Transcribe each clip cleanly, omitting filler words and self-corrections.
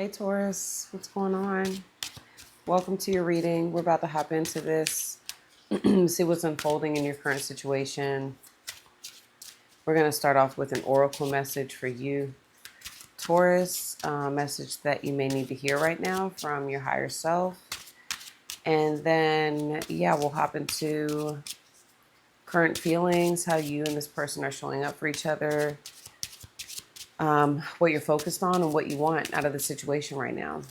Hey Taurus, what's going on? Welcome to your reading. We're about to hop into this, see what's unfolding in your current situation. We're going to start off with an oracle message for you, Taurus, message that you may need to hear right now from your higher self. And then, we'll hop into current feelings, how you and this person are showing up for each other, what you're focused on, and what you want out of the situation right now.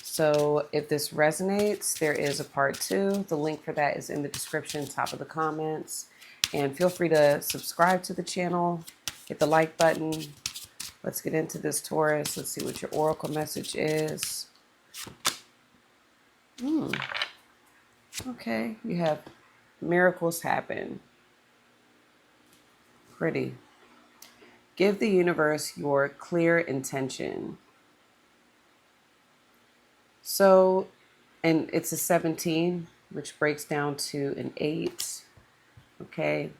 So if this resonates, there is a part 2. The link for that is in the description, top of the comments. And feel free to subscribe to the channel, hit the like button. Let's get into this, Taurus. Let's see what your oracle message is. Okay, you have miracles happen. Pretty. Give the universe your clear intention. So, and it's a 17, which breaks down to an 8. Okay.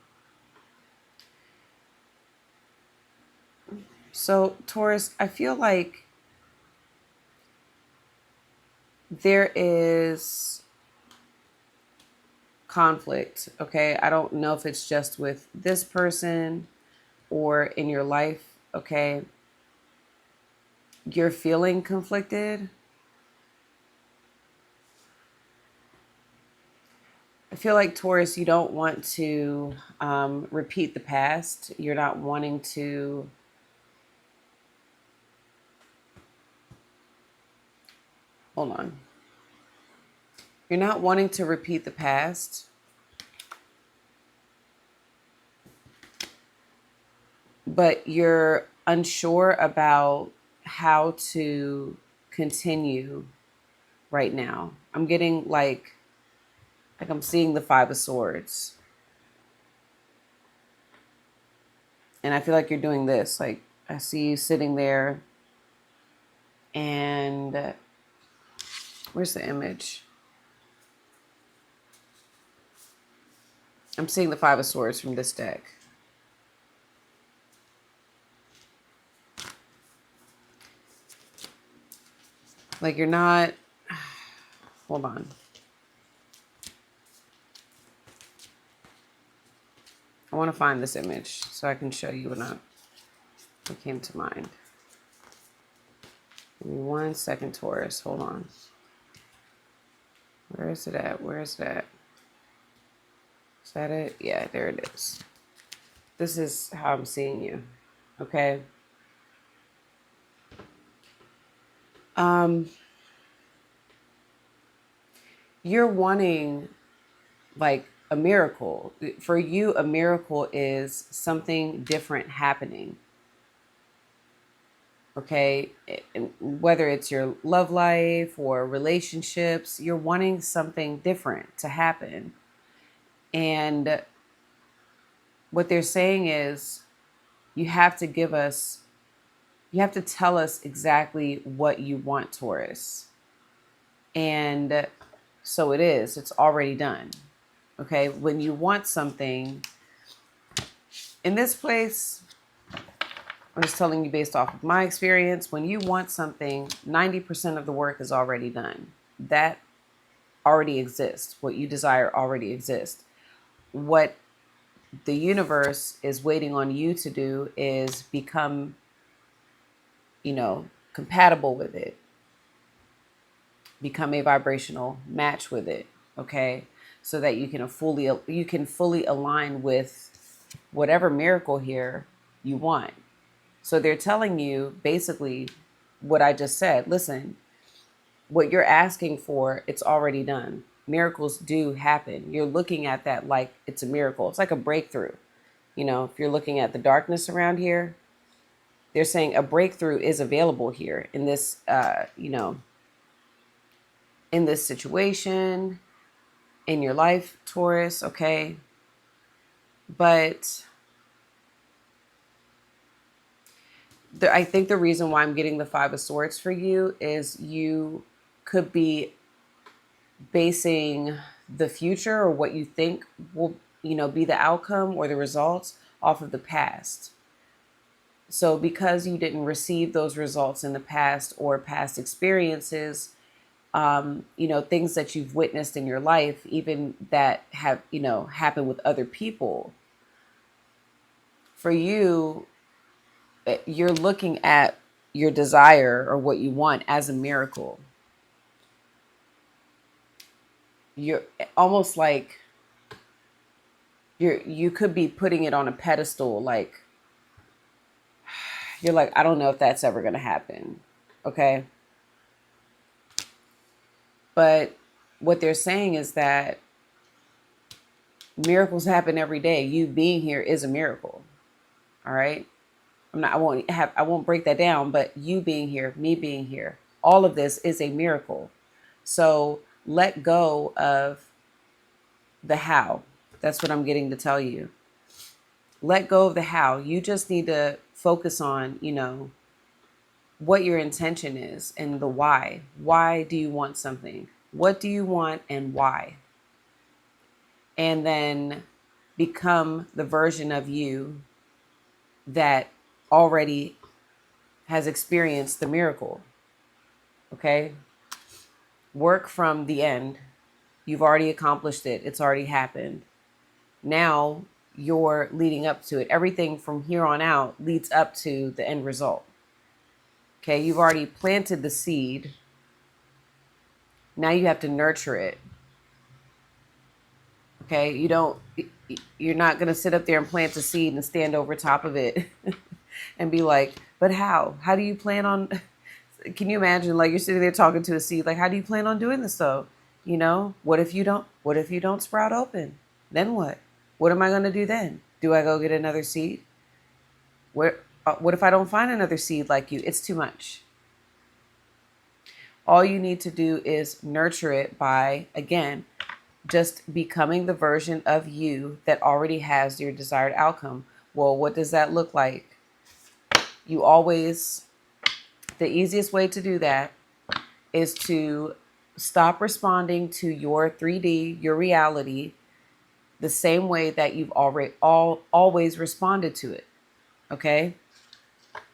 So, Taurus, I feel like there is conflict. Okay. I don't know if it's just with this person or in your life. Okay. You're feeling conflicted. I feel like, Taurus, you don't want to repeat the past. You're not wanting to hold on. You're not wanting to repeat the past. But you're unsure about how to continue right now. I'm getting like I'm seeing the 5 of Swords. And I feel like you're doing this. Like, I see you sitting there and where's the image? I'm seeing the 5 of Swords from this deck. Like, you're not, hold on. I want to find this image so I can show you what came to mind. Give me 1 second, Taurus. Hold on. Where is it at? Where is that? Is that it? Yeah, there it is. This is how I'm seeing you. Okay. You're wanting like a miracle. For you, a miracle is something different happening. Okay. And whether it's your love life or relationships, you're wanting something different to happen. And what they're saying is you have to tell us exactly what you want, Taurus. And so it's already done. Okay. When you want something in this place, I'm just telling you based off of my experience, when you want something, 90% of the work is already done. That already exists. What you desire already exists. What the universe is waiting on you to do is become, compatible with it. Become a vibrational match with it. Okay. So that you can fully align with whatever miracle here you want. So they're telling you basically what I just said. Listen, what you're asking for, it's already done. Miracles do happen. You're looking at that like it's a miracle. It's like a breakthrough. If you're looking at the darkness around here, they're saying a breakthrough is available here in this, in this situation, in your life, Taurus, okay? But I think the reason why I'm getting the 5 of Swords for you is you could be basing the future or what you think will, be the outcome or the results off of the past. So because you didn't receive those results in the past or past experiences, things that you've witnessed in your life, even that have, happened with other people, for you, you're looking at your desire or what you want as a miracle. You're almost like you could be putting it on a pedestal. Like, you're like, I don't know if that's ever going to happen. Okay. But what they're saying is that miracles happen every day. You being here is a miracle. All right. I won't break that down, but you being here, me being here, all of this is a miracle. So let go of the how. That's what I'm getting to tell you. Let go of the how. You just need to focus on, what your intention is and the why. Why do you want something? What do you want and why? And then become the version of you that already has experienced the miracle. Okay? Work from the end. You've already accomplished it. It's already happened. Now you're leading up to it. Everything from here on out leads up to the end result. Okay? You've already planted the seed. Now you have to nurture it. Okay? You're not going to sit up there and plant a seed and stand over top of it and be like, but how? How do you plan on? Can you imagine, like, you're sitting there talking to a seed, like, how do you plan on doing this though? What if you don't sprout open? Then what? What am I going to do then? Do I go get another seed? What if I don't find another seed like you? It's too much. All you need to do is nurture it by, again, just becoming the version of you that already has your desired outcome. Well, what does that look like? The easiest way to do that is to stop responding to your 3D, your reality, the same way that you've always responded to it. Okay?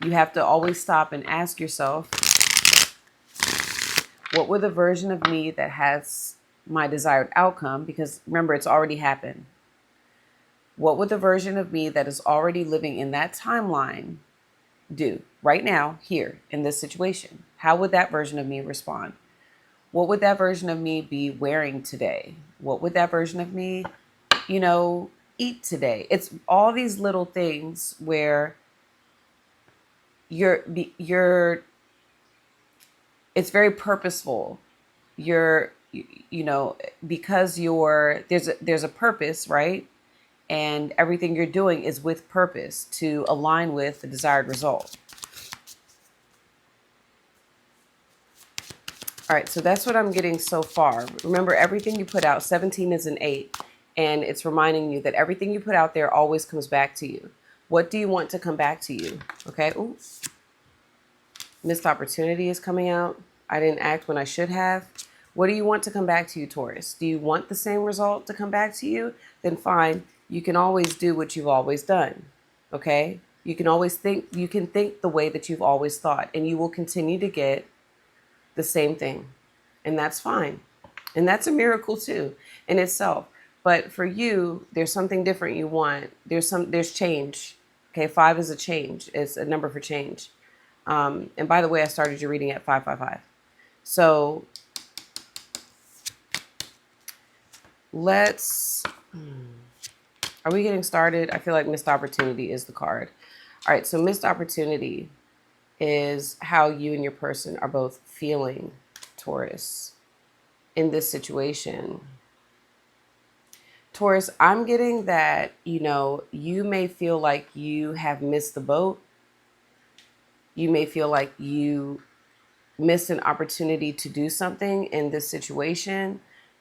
You have to always stop and ask yourself, what would the version of me that has my desired outcome, because remember, it's already happened. What would the version of me that is already living in that timeline do right now, here in this situation? How would that version of me respond? What would that version of me be wearing today? What would that version of me, eat today? It's all these little things where it's very purposeful. You're, because there's a purpose, right? And everything you're doing is with purpose to align with the desired result. All right, so that's what I'm getting so far. Remember, everything you put out, 17 is an 8, and it's reminding you that everything you put out there always comes back to you. What do you want to come back to you? Okay, ooh. Missed opportunity is coming out. I didn't act when I should have. What do you want to come back to you, Taurus? Do you want the same result to come back to you? Then fine, you can always do what you've always done, okay? You can think the way that you've always thought, and you will continue to get the same thing. And that's fine. And that's a miracle too in itself. But for you, there's something different you want. There's change. Okay, 5 is a change. It's a number for change. And by the way, I started your reading at 555. So are we getting started? I feel like missed opportunity is the card. All right, so missed opportunity is how you and your person are both feeling, Taurus, in this situation. Taurus, I'm getting that, you may feel like you have missed the boat. You may feel like you missed an opportunity to do something in this situation.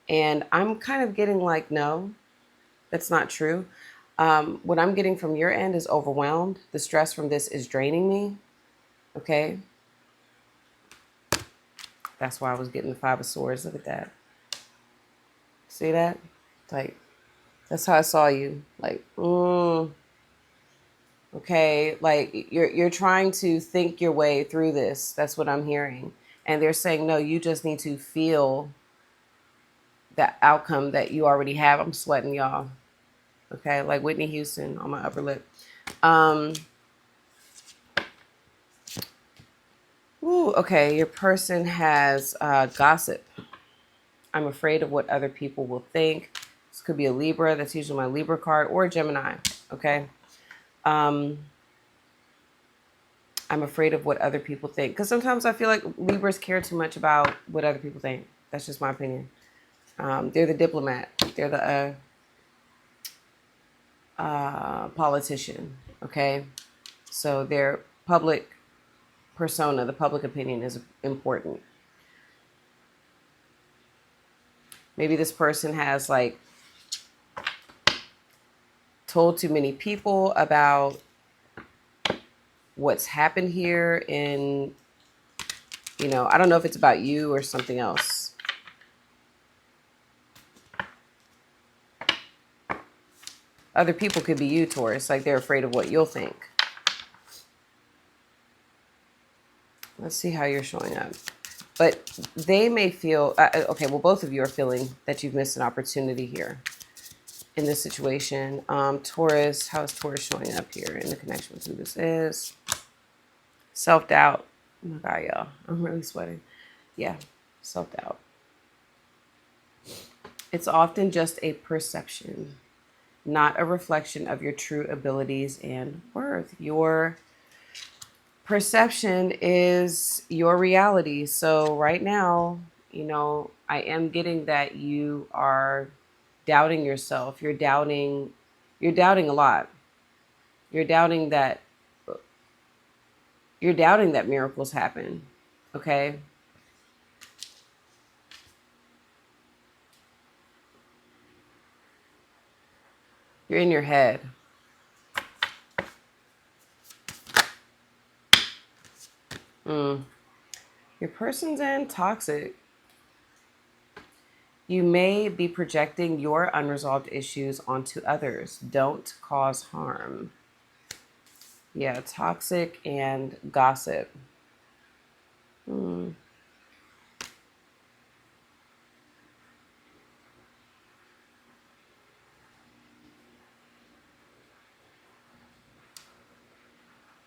And I'm kind of getting like, no, that's not true. What I'm getting from your end is overwhelmed. The stress from this is draining me. Okay. That's why I was getting the 5 of Swords. Look at that. See that? Like, that's how I saw you. Like, Okay, like you're trying to think your way through this. That's what I'm hearing. And they're saying, no, you just need to feel that outcome that you already have. I'm sweating, y'all. Okay, like Whitney Houston on my upper lip. Ooh, okay, your person has gossip. I'm afraid of what other people will think. This could be a Libra. That's usually my Libra card, or a Gemini. Okay. I'm afraid of what other people think. Because sometimes I feel like Libras care too much about what other people think. That's just my opinion. They're the diplomat. They're the politician. Okay. So their public persona, the public opinion is important. Maybe this person has like told too many people about what's happened here in, I don't know if it's about you or something else. Other people could be you, Taurus, like they're afraid of what you'll think. Let's see how you're showing up. But they may feel, okay, well, both of you are feeling that you've missed an opportunity here in this situation. Taurus, how is Taurus showing up here in the connection with who this is? Self-doubt. Oh my God, y'all. I'm really sweating. Yeah, self-doubt. It's often just a perception, not a reflection of your true abilities and worth. Your perception is your reality. So right now, I am getting that you are doubting yourself. You're doubting a lot. You're doubting that miracles happen. Okay? You're in your head. Your person's in toxic. You may be projecting your unresolved issues onto others. Don't cause harm. Yeah, toxic and gossip.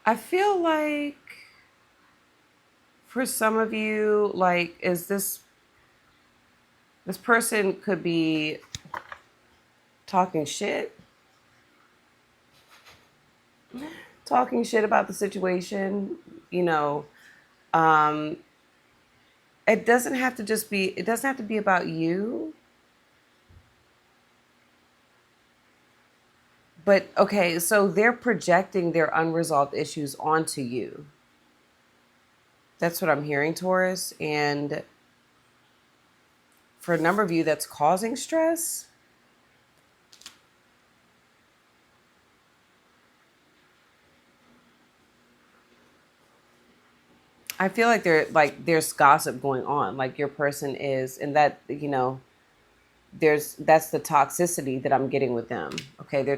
I feel like for some of you, like, is this person could be talking shit about the situation, you know. Um, it doesn't have to be about you. But okay, so they're projecting their unresolved issues onto you. That's what I'm hearing, Taurus. And for a number of you, that's causing stress. I feel like there's gossip going on. Like your person is, and that, that's the toxicity that I'm getting with them. Okay, they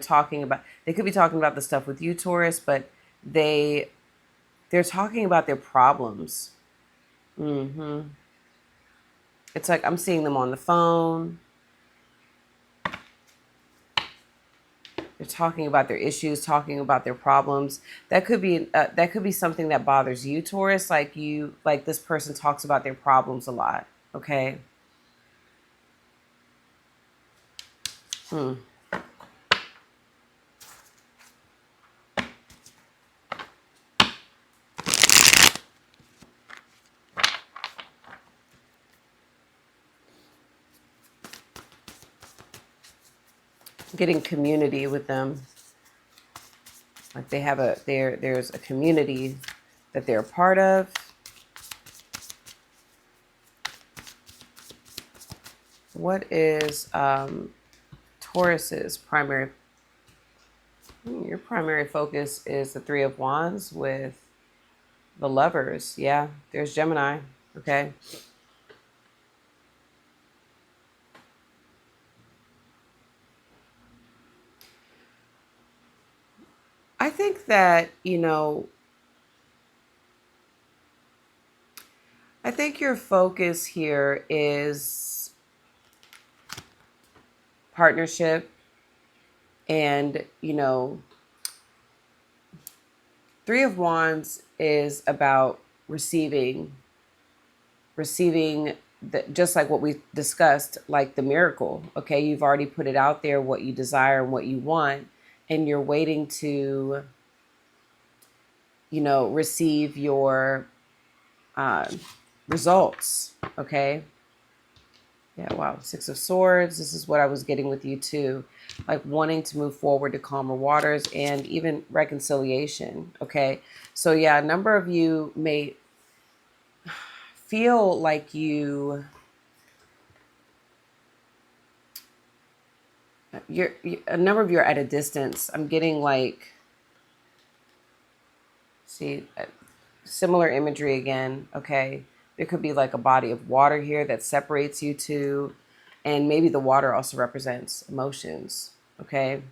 could be talking about the stuff with you, Taurus, but they're talking about their problems. It's like I'm seeing them on the phone. They're talking about their issues, talking about their problems. That could be something that bothers you, Taurus. Like this person talks about their problems a lot. Okay. Getting community with them. Like there's a community that they're a part of. What is Taurus's primary? Your primary focus is the Three of Wands with the Lovers. Yeah, there's Gemini. Okay. I think that, I think your focus here is partnership and, Three of Wands is about receiving just like what we discussed, like the miracle. Okay, you've already put it out there, what you desire and what you want, and you're waiting to, receive your uh, results. Okay. Yeah, wow. Six of Swords. This is what I was getting with you too. Like wanting to move forward to calmer waters and even reconciliation. Okay. So, yeah, a number of you may feel like a number of you are at a distance. I'm getting like, see, similar imagery again. Okay. There could be like a body of water here that separates you two. And maybe the water also represents emotions. Okay.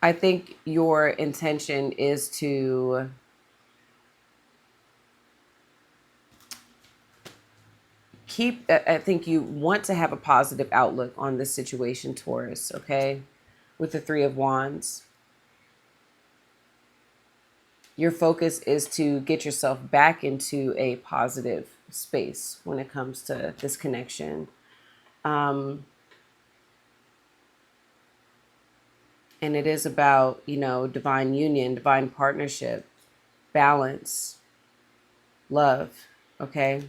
I think your intention is to I think you want to have a positive outlook on this situation, Taurus, okay? With the Three of Wands. Your focus is to get yourself back into a positive space when it comes to this connection. And it is about, divine union, divine partnership, balance, love, okay?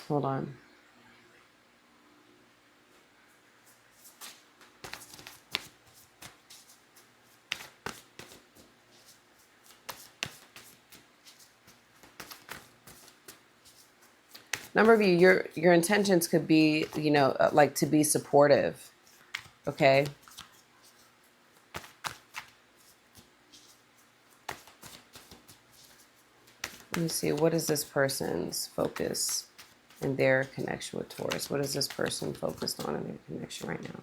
Hold on. Number of you, your intentions could be, like to be supportive, okay? Let me see, what is this person's focus in their connection with Taurus? What is this person focused on in their connection right now?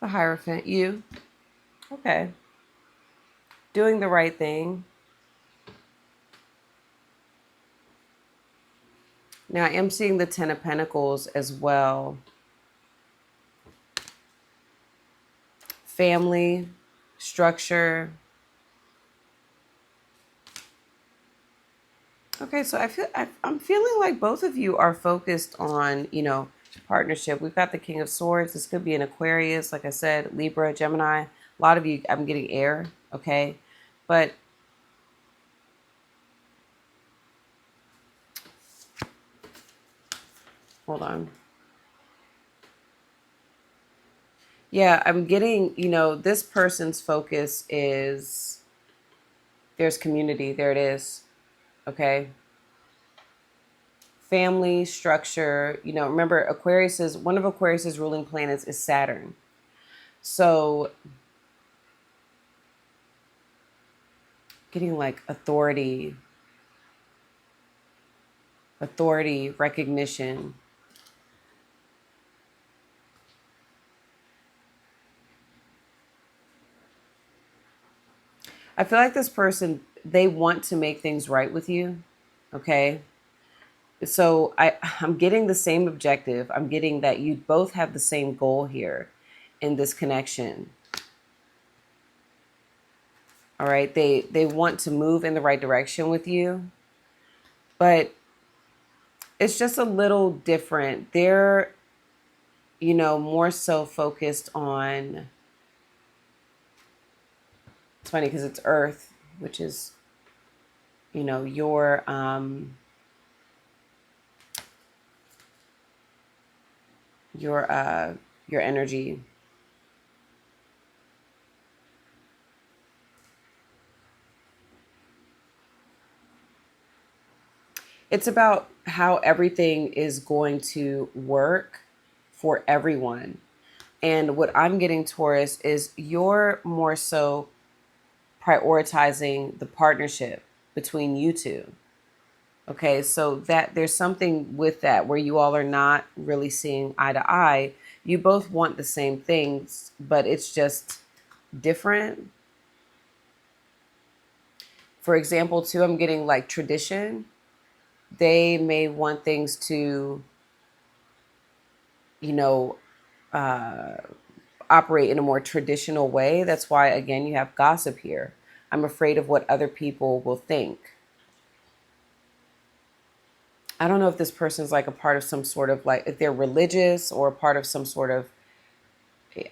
The Hierophant, you. Okay. Doing the right thing. Now, I am seeing the Ten of Pentacles as well. Family, structure. Okay, so I'm feeling like both of you are focused on, partnership. We've got the King of Swords. This could be an Aquarius, like I said, Libra, Gemini. A lot of you, I'm getting air, okay? But hold on. Yeah, I'm getting, this person's focus is there's community. There it is. Okay. Family, structure. Remember, one of Aquarius's ruling planets is Saturn. So getting like authority, recognition. I feel like this person, they want to make things right with you. Okay. So I'm getting the same objective. I'm getting that you both have the same goal here in this connection. All right. They want to move in the right direction with you, but it's just a little different. They're, more so focused on, it's funny because it's Earth, which is, your energy. It's about how everything is going to work for everyone. And what I'm getting, Taurus, is you're more so prioritizing the partnership between you two. Okay, so that there's something with that where you all are not really seeing eye to eye. You both want the same things, but it's just different. For example, too, I'm getting like tradition. They may want things to, you know, uh, operate in a more traditional way. That's why, again, you have gossip here. I'm afraid of what other people will think. I don't know if this person's like a part of some sort of like, if they're religious or a part of some sort of,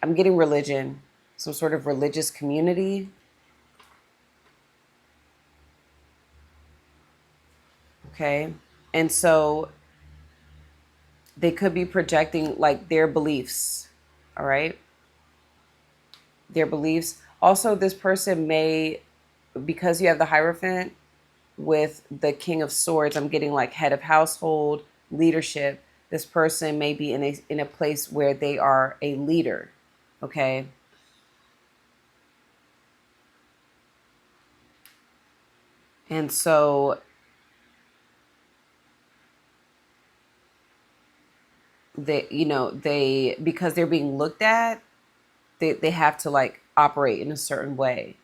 I'm getting religion, some sort of religious community. Okay. And so they could be projecting like their beliefs. All right. Their beliefs. Also, this person may, because you have the Hierophant with the King of Swords, I'm getting like head of household, leadership. This person may be in a place where they are a leader. Okay. And so they because they're being looked at, they have to like operate in a certain way.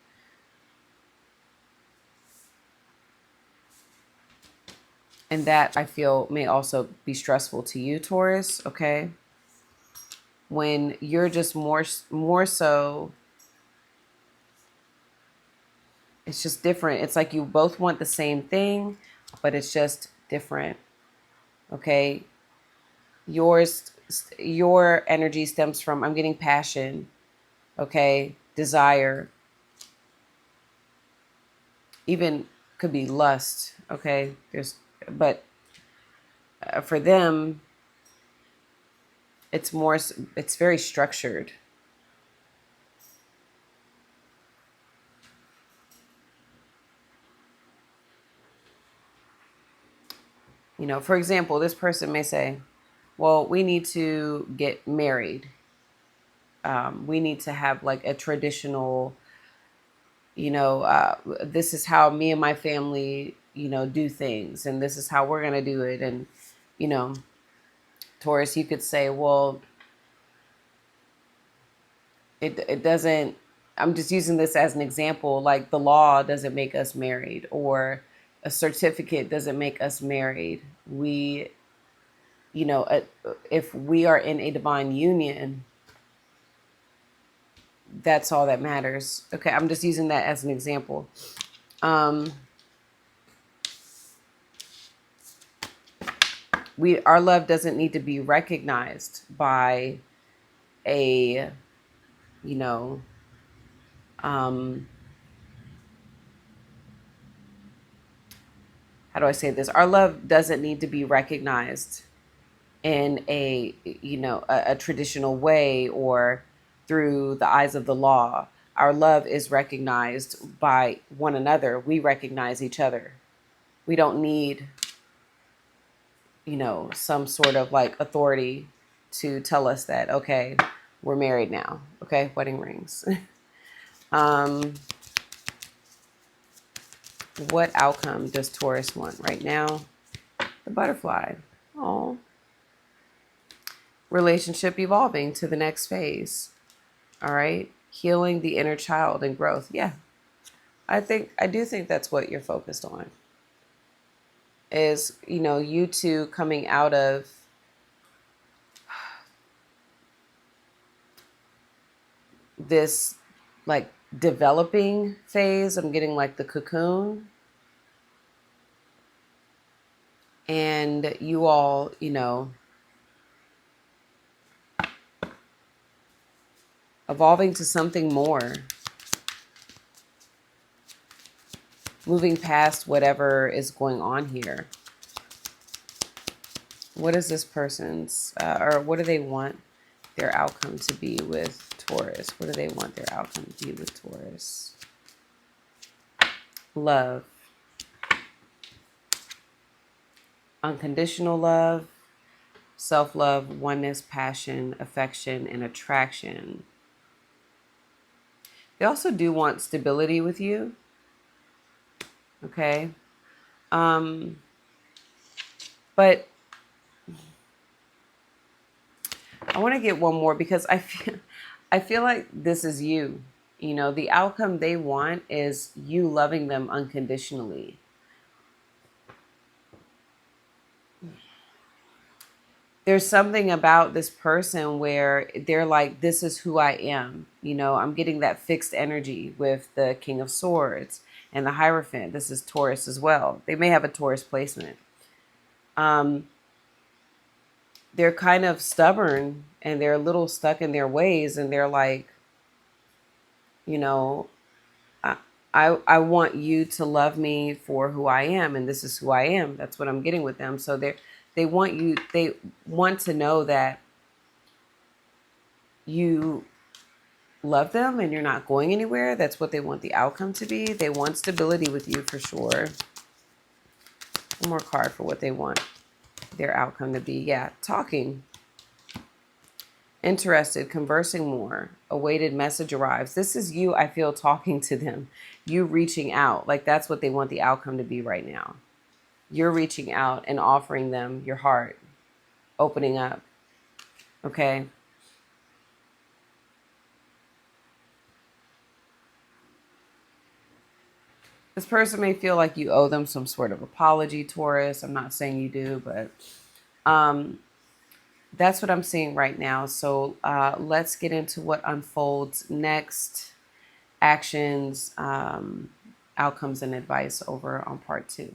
And that I feel may also be stressful to you, Taurus. Okay. When you're just more so, it's just different. It's like you both want the same thing, but it's just different. Okay. Yours, your energy stems from, I'm getting passion. Okay. Desire, even could be lust. Okay. But for them, it's more, it's very structured. For example, this person may say, well, we need to get married. We need to have like a traditional, this is how me and my family, do things, and this is how we're going to do it. And, you know, Taurus, you could say, well, it doesn't, I'm just using this as an example, like the law doesn't make us married, or a certificate doesn't make us married. We, if we are in a divine union, that's all that matters. Okay, I'm just using that as an example. Um, our love doesn't need to be recognized by a, you know, um, how do I say this? Our love doesn't need to be recognized in a traditional way or through the eyes of the law. Our love is recognized by one another. We recognize each other. We don't need, some sort of like authority to tell us that, okay, we're married now. Okay, wedding rings. um, what outcome does Taurus want right now? The butterfly. Oh, relationship evolving to the next phase. All right, healing the inner child and growth. Yeah, I do think that's what you're focused on. Is you two coming out of this like developing phase. I'm getting like the cocoon, and you all, evolving to something more, moving past whatever is going on here. What is this person's, or what do they want their outcome to be with Taurus? What do they want their outcome to be with Taurus? Love. Unconditional love, self-love, oneness, passion, affection, and attraction. They also do want stability with you. Okay. Um, But I want to get one more because I feel like this is you. You know, the outcome they want is you loving them unconditionally. There's something about this person where they're like, this is who I am. You know, I'm getting that fixed energy with the King of Swords and the Hierophant. This is Taurus as well. They may have a Taurus placement. They're kind of stubborn and they're a little stuck in their ways. And they're like, you know, I, I want you to love me for who I am. And this is who I am. That's what I'm getting with them. So they want to know that you love them and you're not going anywhere. That's what they want the outcome to be. They want stability with you for sure. One more card for what they want their outcome to be. Yeah, talking. Interested, conversing more. Awaited message arrives. This is you, I feel, talking to them. You reaching out. Like that's what they want the outcome to be right now. You're reaching out and offering them your heart. Opening up. Okay? This person may feel like you owe them some sort of apology, Taurus. I'm not saying you do, but that's what I'm seeing right now. So let's get into what unfolds next. Actions, outcomes, and advice over on part 2.